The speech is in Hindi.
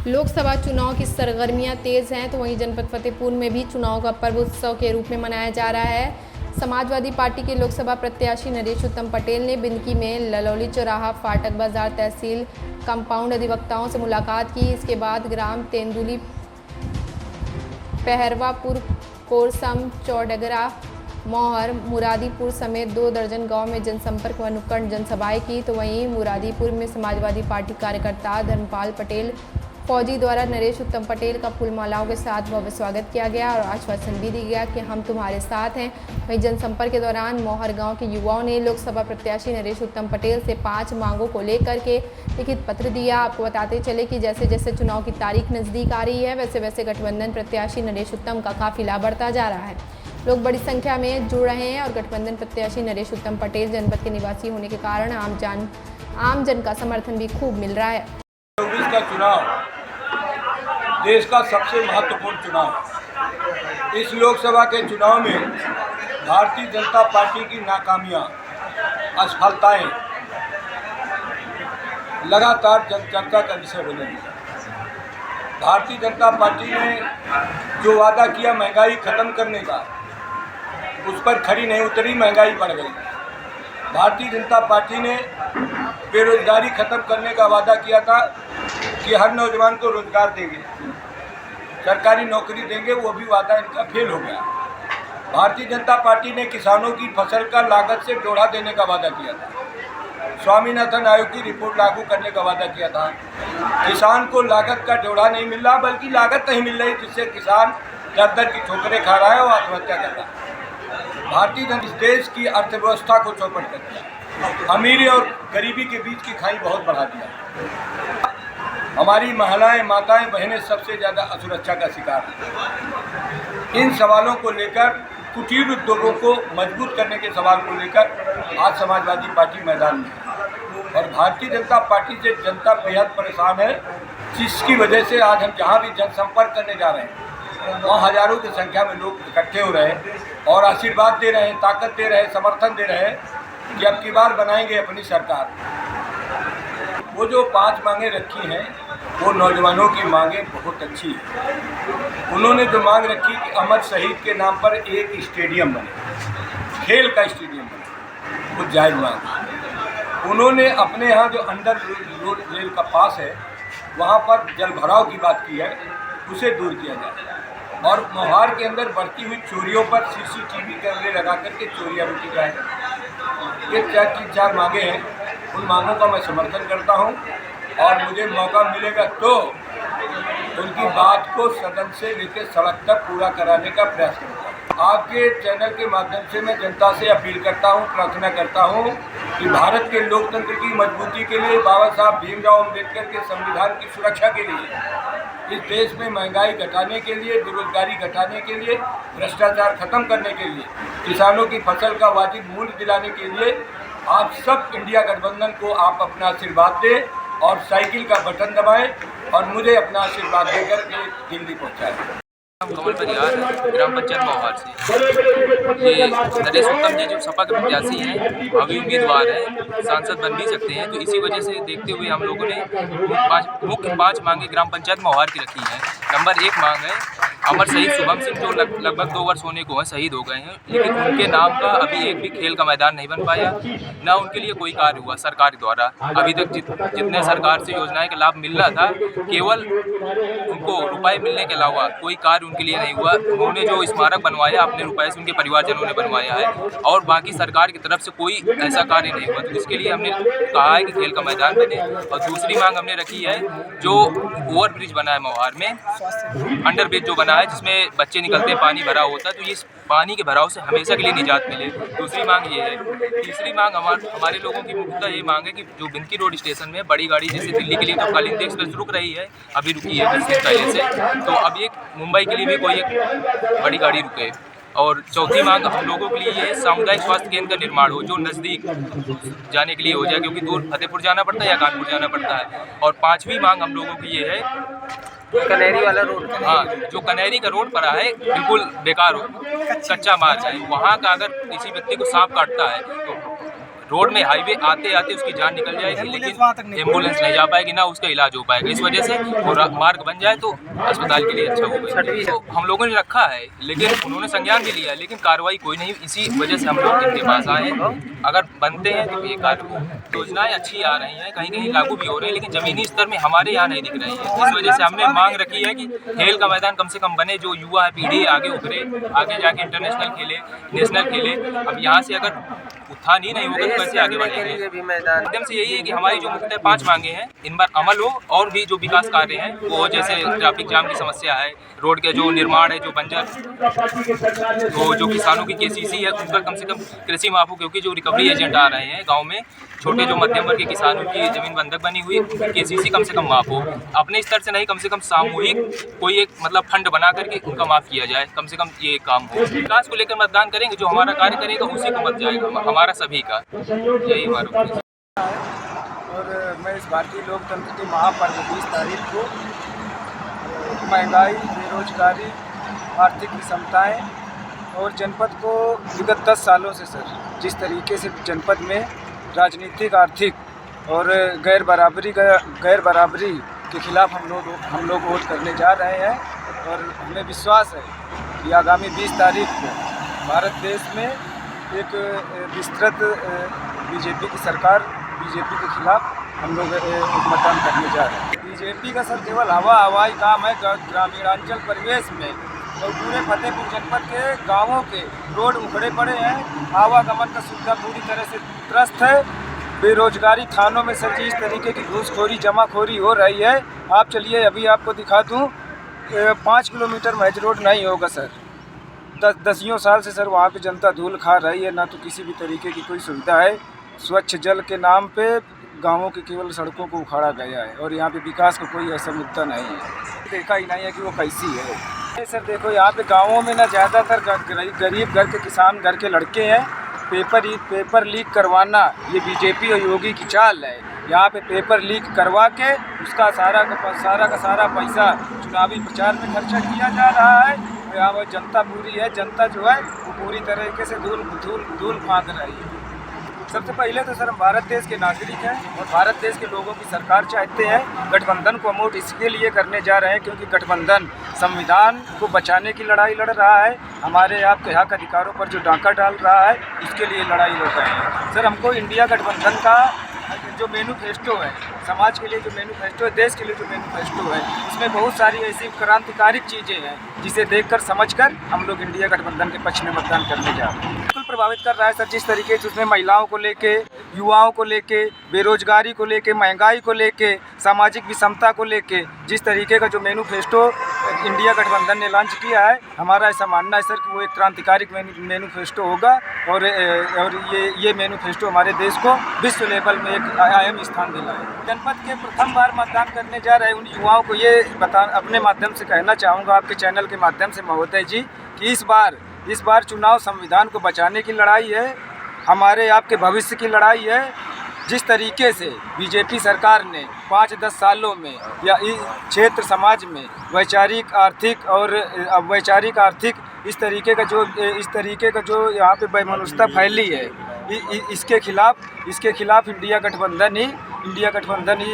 लोकसभा चुनाव की सरगर्मियां तेज हैं तो वहीं जनपद फतेहपुर में भी चुनाव का पर्व उत्सव के रूप में मनाया जा रहा है। समाजवादी पार्टी के लोकसभा प्रत्याशी नरेश उत्तम पटेल ने बिंदकी में ललौली चौराहा फाटक बाजार तहसील कंपाउंड अधिवक्ताओं से मुलाकात की। इसके बाद ग्राम तेंदुली पहरवापुर कोरसम चौडगरा मौहर मुरादीपुर समेत 2 दर्जन गांव में जनसंपर्क व नुक्कड़ जनसभाएं की। तो वहीं मुरादीपुर में समाजवादी पार्टी कार्यकर्ता धर्मपाल पटेल फौजी द्वारा नरेश उत्तम पटेल का फूलमालाओं के साथ भव्य स्वागत किया गया और आश्वासन भी दिया गया कि हम तुम्हारे साथ हैं। वहीं जनसंपर्क के दौरान मौहर गांव के युवाओं ने लोकसभा प्रत्याशी नरेश उत्तम पटेल से 5 मांगों को लेकर के लिखित पत्र दिया। आपको बताते चले कि जैसे जैसे चुनाव की तारीख नज़दीक आ रही है वैसे वैसे गठबंधन प्रत्याशी नरेश उत्तम का काफिला बढ़ता जा रहा है। लोग बड़ी संख्या में जुड़ रहे हैं और गठबंधन प्रत्याशी नरेश उत्तम पटेल जनपद के निवासी होने के कारण आम जन का समर्थन भी खूब मिल रहा है। का चुनाव देश का सबसे महत्वपूर्ण चुनाव है। इस लोकसभा के चुनाव में भारतीय जनता पार्टी की नाकामियां, असफलताएं लगातार चर्चा का विषय बनी। भारतीय जनता पार्टी ने जो वादा किया महंगाई खत्म करने का, उस पर खरी नहीं उतरी, महंगाई बढ़ गई। भारतीय जनता पार्टी ने बेरोजगारी खत्म करने का वादा किया था कि हर नौजवान को रोजगार देंगे, सरकारी नौकरी देंगे, वो भी वादा इनका फेल हो गया। भारतीय जनता पार्टी ने किसानों की फसल का लागत से जोड़ा देने का वादा किया था। स्वामीनाथन आयोग की रिपोर्ट लागू करने का वादा किया था। किसान को लागत का जोड़ा नहीं मिल रहा, बल्कि लागत नहीं मिल रही, जिससे किसान दर दर की ठोकरें खा रहा है और आत्महत्या कर रहा है। भारतीय जनता इस देश की अर्थव्यवस्था को चौपट कर दिया, अमीरी और गरीबी के बीच की खाई बहुत बढ़ा दिया। हमारी महिलाएं, माताएं, बहनें सबसे ज़्यादा असुरक्षा का शिकार हैं। इन सवालों को लेकर, कुटीर उद्योगों को मजबूत करने के सवाल को लेकर आज समाजवादी पार्टी मैदान में है और भारतीय जनता पार्टी से जनता बेहद परेशान है, जिसकी वजह से आज हम जहाँ भी जनसंपर्क करने जा रहे हैं वहाँ हजारों की संख्या में लोग इकट्ठे हो रहे हैं और आशीर्वाद दे रहे हैं, ताकत दे रहे हैं, समर्थन दे रहे हैं कि अब की बार बनाएंगे अपनी सरकार। वो जो 5 मांगें रखी हैं वो नौजवानों की मांगें बहुत अच्छी हैं। उन्होंने जो मांग रखी कि अमर शहीद के नाम पर एक स्टेडियम बने, खेल का स्टेडियम बने, वो जायज़ मांग। उन्होंने अपने यहाँ जो अंडर रोड रेल का पास है वहाँ पर जल भराव की बात की है, उसे दूर किया जाए और मोहार के अंदर बढ़ती हुई चोरियों पर CCTV कैमरे लगा करके चोरियाँ रोकी जाए। ये 4 मांगें हैं। उन मांगों का मैं समर्थन करता हूं और मुझे मौका मिलेगा तो उनकी बात को सदन से लेकर सड़क तक पूरा कराने का प्रयास करूँगा। आपके चैनल के माध्यम से मैं जनता से अपील करता हूं, प्रार्थना करता हूं कि भारत के लोकतंत्र की मजबूती के लिए, बाबा साहब भीमराव अम्बेडकर के संविधान की सुरक्षा के लिए, इस देश में महंगाई घटाने के लिए, बेरोजगारी घटाने के लिए, भ्रष्टाचार खत्म करने के लिए, किसानों की फसल का वाजिब मूल्य दिलाने के लिए आप सब इंडिया गठबंधन को आप अपना आशीर्वाद दें और साइकिल का बटन दबाएं और मुझे अपना आशीर्वाद देकर के दिल्ली पहुंचाएं। कमल परिहार ग्राम पंचायत मौहार से। ये नरेश उत्तम जी जो सपा के प्रत्याशी हैं, भावी उम्मीदवार हैं, सांसद बन भी सकते हैं, तो इसी वजह से देखते हुए हम लोगों ने मुख्य 5 मांगे ग्राम पंचायत मौहार की रखी हैं। नंबर 1 मांग है अमर शहीद शुभम सिंह जो लगभग 2 वर्ष होने को हैं, शहीद हो गए हैं, लेकिन उनके नाम का अभी एक भी खेल का मैदान नहीं बन पाया, ना उनके लिए कोई कार्य हुआ सरकार द्वारा। अभी तक जितने सरकार से योजनाएं का लाभ मिल रहा था, केवल उनको रुपए मिलने के अलावा कोई कार्य उनके लिए नहीं हुआ। उन्होंने जो स्मारक बनवाया अपने रुपए से उनके परिवारजनों ने बनवाया है और बाकी सरकार की तरफ से कोई ऐसा कार्य नहीं हुआ। तो इसके लिए हमने कहा है कि खेल का मैदान बने। और दूसरी मांग हमने रखी है जो ओवर ब्रिज बना है मौहार में, अंडर ब्रिज जो बना है जिसमें बच्चे निकलते हैं, पानी भरा होता है, तो ये पानी के भराव से हमेशा के लिए निजात मिले। दूसरी मांग ये है। तीसरी मांग हमारे लोगों की मुख्यतः ये मांग है कि जो बिंदकी रोड स्टेशन में बड़ी गाड़ी जैसे दिल्ली के लिए तो कालिंदी एक्सप्रेस रुक रही है, अभी रुकी है कुछ दिन पहले से, तो अब एक मुंबई के लिए भी कोई एक बड़ी गाड़ी रुके। और चौथी मांग हम लोगों के लिए ये सामुदायिक स्वास्थ्य केंद्र का निर्माण हो जो नज़दीक जाने के लिए हो जाए, क्योंकि दूर फतेहपुर जाना पड़ता है या कानपुर जाना पड़ता है। और 5वीं मांग हम लोगों की ये है कनेरी वाला रोड, हाँ, जो कनेरी का रोड पड़ा है बिल्कुल बेकार हो, कच्चा मार्ग है, वहाँ का अगर किसी व्यक्ति को सांप काटता है तो रोड में हाईवे आते आते उसकी जान निकल जाएगी, लेकिन एम्बुलेंस नहीं जा पाएगी, ना उसका इलाज हो पाएगा। इस वजह से वो मार्ग बन जाए तो अस्पताल के लिए अच्छा होगा। तो हम लोगों ने रखा है, लेकिन उन्होंने संज्ञान भी लिया, लेकिन कार्रवाई कोई नहीं। इसी वजह से हम लोग इनके पास आए हैं। अगर बनते हैं तो ये कार्य योजनाएं अच्छी आ रही हैं, कहीं कहीं लागू भी हो रही है, लेकिन ज़मीनी स्तर में हमारे यहाँ नहीं दिख रही है। इस वजह से हमने मांग रखी है कि खेल का मैदान कम से कम बने, जो युवा है पीढ़ी आगे उभरे, आगे जाके इंटरनेशनल खेले, नेशनल खेले। अब यहाँ से अगर उत्थान ही नहीं होगा तो कैसे आगे बढ़ेंगे। माध्यम से यही है कि हमारी जो मुख्य 5 मांगे हैं इन पर अमल हो, और भी जो विकास कार्य हैं वो, जैसे ट्रैफिक जाम की समस्या है, रोड के जो निर्माण है, जो बंजर तो जो किसानों की KCC है उन पर कम से कम कृषि माफ हो, क्योंकि जो रिकवरी एजेंट आ रहे हैं गाँव में, छोटे जो मध्यम वर्ग के किसानों की ज़मीन बंधक बनी हुई, KCC कम से कम माफ हो। अपने स्तर से नहीं, कम से कम सामूहिक कोई एक मतलब फंड बना करके उनका माफ़ किया जाए, कम से कम ये काम हो। विकास को लेकर मतदान करेंगे, जो हमारा कार्य करेगा उसी को मत जाएगा, हमारा सभी का, यही हमारा उद्देश्य। और मैं इस भारतीय लोकतंत्र के महापर्व 20 तारीख को महंगाई, बेरोजगारी, आर्थिक विषमताएँ और जनपद को विगत 10 सालों से सर जिस तरीके से जनपद में राजनीतिक, आर्थिक और गैर बराबरी के खिलाफ हम लोग वोट करने जा रहे हैं। और हमें विश्वास है कि आगामी 20 तारीख को भारत देश में एक विस्तृत बीजेपी की सरकार, बीजेपी के खिलाफ हम लोग मतदान करने जा रहे हैं। बीजेपी का सर केवल हवाई काम है। ग्रामीणांचल परिवेश में और पूरे फतेहपुर जनपद के गांवों के रोड उखड़े पड़े हैं, आवागमन का सुविधा पूरी तरह से त्रस्त है। बेरोजगारी थानों में सर जी इस तरीके की घूसखोरी, जमाखोरी हो रही है। आप चलिए अभी आपको दिखा दूं, 5 किलोमीटर महज रोड नहीं होगा सर। 10 साल से सर वहाँ पे जनता धूल खा रही है, ना तो किसी भी तरीके की कोई सुविधा है। स्वच्छ जल के नाम पे गांवों के केवल सड़कों को उखाड़ा गया है, और यहाँ पे विकास का कोई ऐसा मुद्दा नहीं है। देखा ही नहीं है कि वो कैसी है। सर देखो, यहाँ पे गाँवों में ना ज़्यादातर गरीब घर के किसान घर के लड़के हैं। पेपर लीक करवाना ये बीजेपी और योगी की चाल है। यहाँ पे पेपर लीक करवा के उसका सारा का सारा पैसा चुनावी प्रचार में खर्चा किया जा रहा है। यहाँ पर जनता पूरी है, जनता जो है वो पूरी तरीके से धूल फाँक रही है। सबसे पहले तो सर हम भारत देश के नागरिक हैं और भारत देश के लोगों की सरकार चाहते हैं। गठबंधन को अमोट इसके लिए करने जा रहे हैं क्योंकि गठबंधन संविधान को बचाने की लड़ाई लड़ रहा है। हमारे आपके हक अधिकारों पर जो डाका डाल रहा है, उसके लिए लड़ाई लड़ रहे हैं। सर हमको इंडिया गठबंधन का जो मैनिफेस्टो है, समाज के लिए जो मैनिफेस्टो है, देश के लिए जो मैनिफेस्टो है, उसमें बहुत सारी ऐसी क्रांतिकारिक चीज़ें हैं जिसे देखकर समझकर हम लोग इंडिया गठबंधन के पक्ष में मतदान करने जा रहे हैं। बिल्कुल प्रभावित कर रहा है सर, जिस तरीके से उसमें महिलाओं को लेके, युवाओं को लेके, बेरोजगारी को लेके, महंगाई को लेके, सामाजिक विषमता को लेके जिस तरीके का जो मैनिफेस्टो इंडिया गठबंधन ने लॉन्च किया है, हमारा ऐसा मानना है सर कि वो एक क्रांतिकारिक मैनिफेस्टो होगा। और ये मैनिफेस्टो हमारे देश को विश्व लेवल में एक अहम स्थान दिलाए। जनपद के प्रथम बार मतदान करने जा रहे उन युवाओं को ये अपने माध्यम से कहना चाहूँगा, आपके चैनल के माध्यम से महोदय जी, कि इस बार चुनाव संविधान को बचाने की लड़ाई है, हमारे आपके भविष्य की लड़ाई है। जिस तरीके से बीजेपी सरकार ने 5-10 सालों में या इस क्षेत्र समाज में वैचारिक आर्थिक इस तरीके का जो यहाँ पे वैमनस्यता फैली है, इसके खिलाफ इंडिया गठबंधन ही